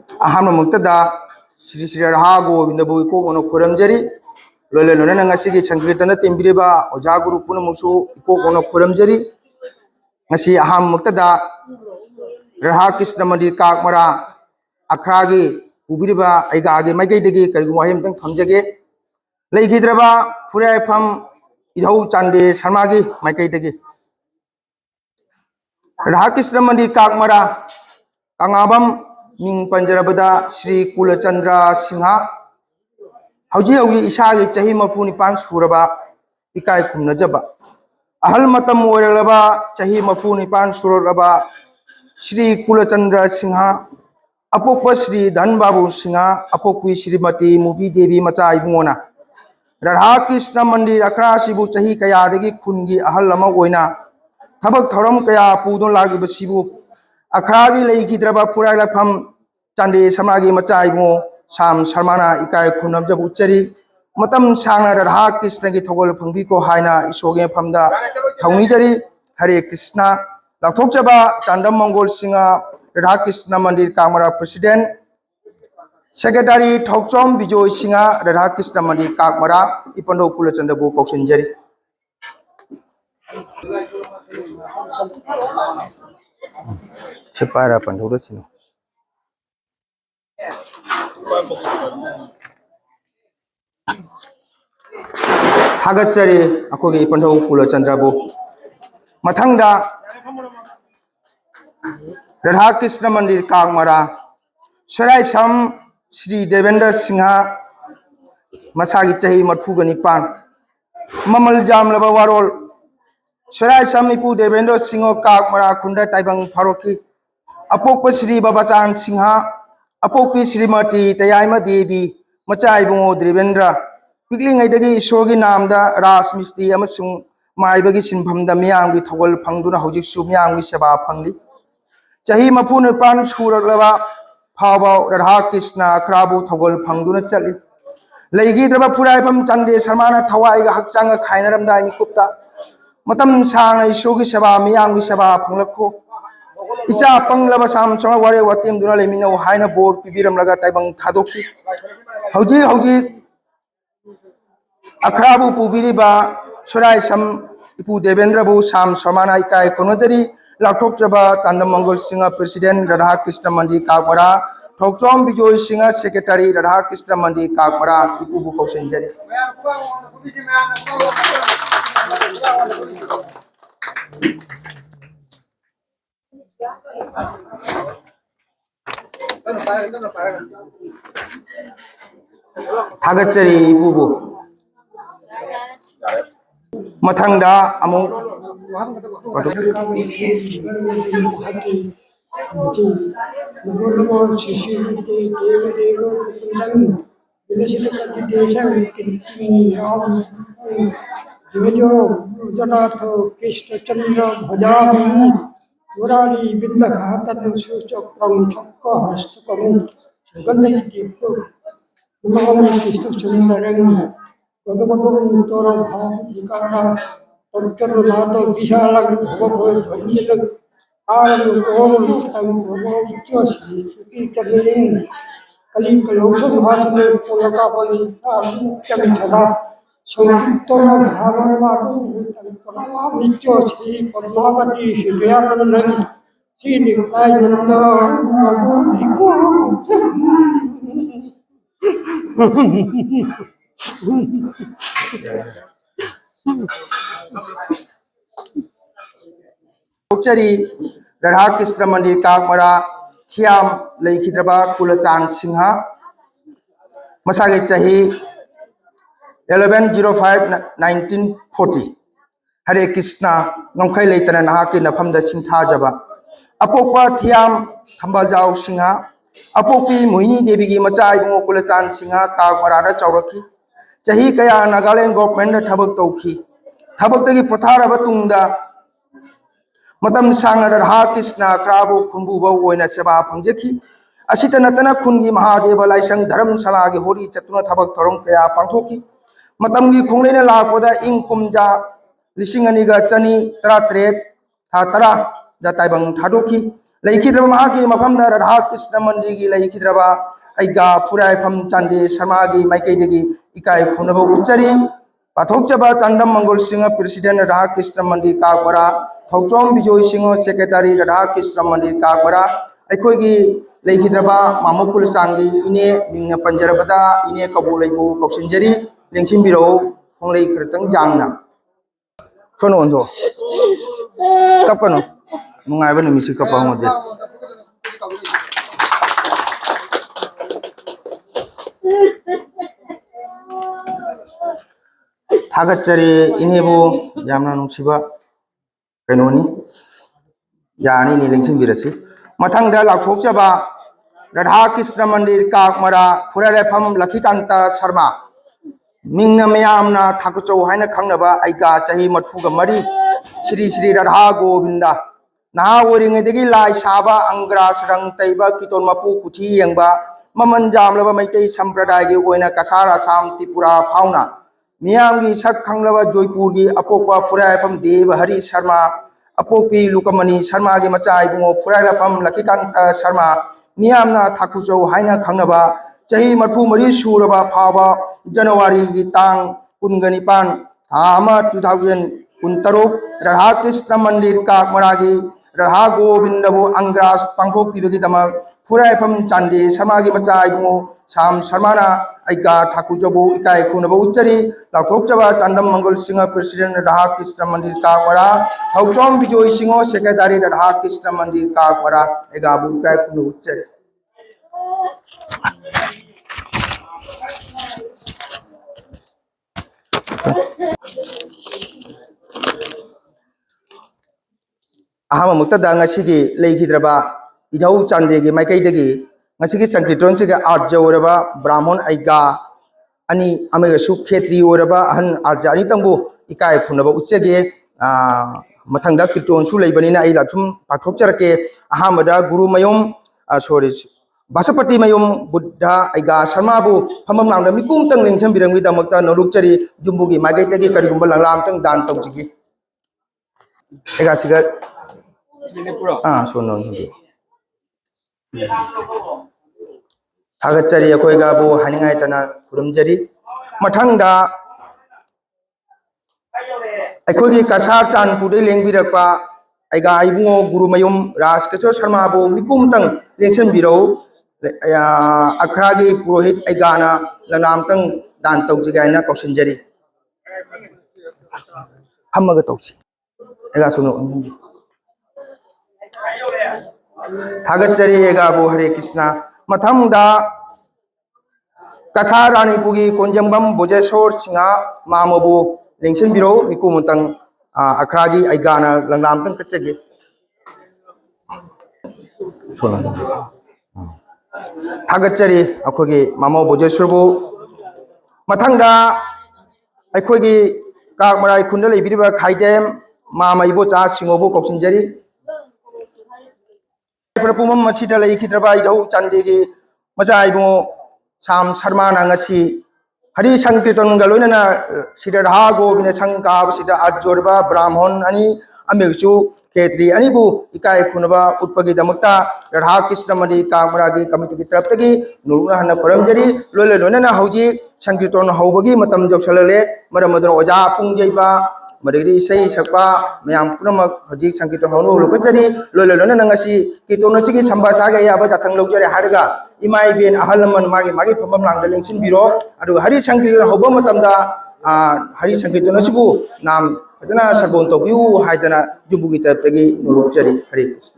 अहममुक्तदा श्री श्री राहा गोविंदबु इकोनो खुरमजरी लोले लोने नंगसिगी संकीर्तन तिम्बिरिबा ओजा गुरु पुनमुसु इकोनो खुरमजरी ngasi अहममुक्तदा राहा कृष्ण मंदिर काकमरा अखरागी पुबिरिबा आइगा आगे माइगैदगी करिगु वाहिमतंग थमजगे लेगिद्रबा फुरायफम इधौ चांदे शर्मागी माइगैदगी राहा कृष्ण मंदिर काकमरा कांगाबम मिंग पंजरबदा श्री कुलचंद्र सिंह हौजी हौजी इसागी चही मपु निपान सुरबा इकाय खुमनजबा अहल मतम ओरलबा चही मपु निपान सुरबा श्री कुलचंद्र सिंह अपोप श्री धन बाबू सिंह अपोपी श्रीमती मुबी देवी मचा इबुंगोना राधा कृष्ण मंदिर अखरासिबु चही कयादगी खुनगी अहल अमा ओइना थबक थरम कया पुदों लागिबसिबु अखरागी लेगिद्रबा फुरायलाफम चांदे शर्मागी मचा इबुंगो शाम शर्माना इकाय खुनमजब उच्चरी मतम सांगना राधा कृष्ण की थगोल फंगी को हायना इसोगे फमदा थौनीजरी हरे कृष्ण लाथोकजबा चांदम मंगोल सिंह राधा कृष्ण मंदिर कामरा प्रेसिडेंट सेक्रेटरी थौचोम बिजोय सिंह राधा कृष्ण मंदिर कामरा इपंडो कुलचंद्र बु कौशनजरी छपारा पंडोर सिंह थागचरी अखोगे इपंडो कुलचंद्र बु मथंगदा राधा कृष्ण मंदिर काकमरा सरायसम श्री देवेंद्र सिंह मसागी चही मरफुगा निपान ममल जामलबा वारोल सरायसम इपु देवेंद्र सिंह काकमरा खुंदा ताइबंग फारोकी अपोप श्री बाबाचान सिंह अपोपी श्रीमती तयाइमा देवी मचा इबुंगो देवेंद्र पिकलिंगैदगी ईश्वरगी नामदा राजमिस्त्री अमसुंग माइबगी सिनफमदा मियांगी थगोल फंगदुना हौजिकसु मियांगी सेवा फंगली चही मफु निपान सुरलबा फावबाव राधा कृष्ण खराबु थगोल फंगदुना चली लेगिद्रबा फुरायफम चांदे शर्माना थवाइगा हकचांग खाइनरमदा मिकुप्ता मतम सांग ईश्वरगी सेवा मियांगी सेवा फंगलखो इचा पंगलबा साम सोंग वारे वातिम दुना लेमिनो हाइना बोर पिबिरमलगा ताइबंग थादोकी हौजी हौजी अखराबु पुबिरिबा सुरायसम इपु देवेंद्रबु शाम शर्माना इकाय खुनजरी लाथोकजबा चांदम मंगल सिंह प्रेसिडेंट राधा कृष्ण मंदिर काकमरा थौचोम बिजोय सिंह सेक्रेटरी राधा कृष्ण मंदिर काकमरा इपुबु कौशनजरी थागचरी इपुबु मथंगदा अमु कृष्णचंद्र भजामी मुरारी बिंदघातन सुचक्रम चक्र हस्तकम सुगंधि नमामि कृष्णचंद्रं गदगदं तोरं भाविकारा तंचनुनाथ विशालं भगवद्वंदिनं आरं कोरं तं भगवच्चोस्मि सुकीर्तनेन कलिकलोचन भाषणे पुलकाबली आरुच्यं सदा संकीर्तन भावनादं प्रणमामिच्चोस्मि पद्मावती हृदयानन्दं श्रीनितानन्द भगवधिको चरी राधा कृष्ण मंदिर काकमरा थियाम लेखिद्रबा कुलचान सिंह मसागे चही 11/05/1940 हरे कृष्ण गमखै लेतना नहाके नफमदा सिंथाजबा अपोपा थियाम थंबलजाव सिंह अपोपी मोहिनी देवी की मचा इबुंगो कुलचान सिंह काकमरादा चौरकी चही कया नागालैंड गवर्नमेंट थबक तौखी थबकतगी पोथारबा तुंगदा मतम सांग राधा कृष्ण खराबु खुंबुबा ओइना सेवा फंगजखी असित नतना खुनगी महादेव लाइसंग धर्मशाला की होरी चतुना थबक थरम कया पांथोकी मतम की खोंगलेना लापदा इंग कुमजा लिसिंग अनिगा चनी 13 था 10 जा ताइबंग थादोकी लेखिद्रबा महाकी मफमदा राधा कृष्ण मंदिर की लेखिद्रबा आइगा फुराइफम चांदे शर्मा की माइकैदगी इकाई खुनबो उच्चरी पाथोकचबा चांदम मंगल सिंह प्रेसिडेंट राधा कृष्ण मंदिर कागमरा थौचोम बिजोय सिंह सेक्रेटरी राधा कृष्ण मंदिर कागमरा अखोगी लेखिद्रबा मामुकुल सांगी इने मिंग पंजरबदा इने कबू लेबू कौशंजरी लेंसिंबिरो होंगले खरतंग जांगना सोनो ओंदो कपनो नुंगाइबा नुमिसि कपा होंदे थागतचरी इनेबो यामना नुसिबा कैनोनी यानी नि लेंसिंबिरसि मथंगदा लाथोकचबा राधा कृष्ण मंदिर कागमरा फुरालेफम लखीकांता शर्मा मिंगना मयामना थाकुचौ हाइना खंगनबा आइगा चाही मरफुगा मरी श्री श्री राधा गोविंदा नहा ओरिंगेदगी लाई साबा अंग्रास रंग तैबा कितोन मपु कुथि यंगबा ममन जामलबा मैतै संप्रदाय गे ओइना कसार आसाम त्रिपुरा फाउना मियामगी सक खंगलबा जयपुर की अपोपा फुरायफम देव हरि शर्मा अपोपी लुकमणि शर्मा के मचा इबुंगो फुरायफम लखीकांत शर्मा मियामना थाकुचौ हाइना खंगनबा चाही मरफु मरी सूरबा फाबा जनवरी की तांग कुनगनिपान थामा 2016 राधा कृष्ण मंदिर कागमरागी राधा गोविंदबु अंग्रास पांथोक पिबगिदमक फुरायफम चांदे शर्मा की मचा इबुंगो शाम शर्माना आइगा ठाकुरजबु इकाई खुनबु उच्चरी लाथोकचबा चांदम मंगल सिंह प्रेसिडेंट राधा कृष्ण मंदिर कागमरा थौचोम बिजोय सिंह सेक्रेटरी राधा कृष्ण मंदिर कागमरा एगाबु इकाई खुनबु उच्चरी अहम मुक्तदा ngasi लेखिद्रबा इधौ चांदे की माइकैदगी ngasi संकीर्तन से आर्ट जौरबा ब्राह्मण आइगा अनि अमेगसु खेत्री ओरबा अहन आर्जानी तंगबु इकाय खुनबा उच्चगे मथंगदा कीर्तन सु लेबनिना आई लाथुम पाथोकचरके अहमदा गुरु मयम सॉरी बासपति मयम बुद्ध आइगा शर्माबु फमम नांदा मिकुम तंग लेंसम बिरंगी दमकता नलुकचरी जुम्बुगी माइकैदगी करिगुंबा लंगलाम तंग दान तौजिगी एगा सिगर सोनो थागतचरी अखोइगाबु हानिंगाइतना खुरुमजरी मथंगदा अखोगी कसार चांदपुर लेंबिरकपा आइगा आइबुंगो गुरुमयुम राजकिशोर शर्माबु मिकुमतंग लेंसनबिरौ अखरागी पुरोहित आइगाना लंगलामतंग दान तौजिगाइना कौशंजरी हममगा तौसी एगा सोनो थागतचरी एगाबु हरे कृष्णा मथंगदा कसार रानीपुगी कोंजंगबम बोजेश्वर सिंहा मामबु लेंसनबिरो मिकुमतंग अखरागी आइगाना लंगलामतंग कचगे थागतचरी अखोगी मामो बोजेश्वरबु मथंगदा अखोगी कागमराई खुंदा लेबिरिबा खाइदेम मामैबो चा सिंगोबु कौसिनजरी पुमम मसीदा लेखिद्रबा इधौ चांदेगी मचाइबो शाम शर्मा नांगसी हरि संकीर्तन गलोइना सिदा राधा गोविंद संकाब सिदा अर्जोरबा ब्राह्मण अनि अमेगसु खेत्री अनिबु इकाय खुनबा उत्पगी दमक्ता राधा कृष्ण मंदिर कागमरागी कमिटी की तरफ तगी नुरुना हन खोरमजरी लोले लोनना हौजी संकीर्तन हौबगी मतम जौसलले मरमदन ओजा पुंजैबा मरगरी सही सकपा मैम पुनमक हजी संकीर्तन हौनो लोकजरी लोले लोनना नंगसी कीर्तन सिगी संबा सागे याबा जाथंग लौजरे हारगा इमाई बेन अहलमन मागे मागे फमम लांगदा लेंसिन बिरो अरु हरि संकीर्तन हौबा मतमदा हरि संकीर्तन सिबु नाम फजना सरबोन तोबिउ हाइदना जुबुगी तरफ तगी नुरुकजरी हरे कृष्ण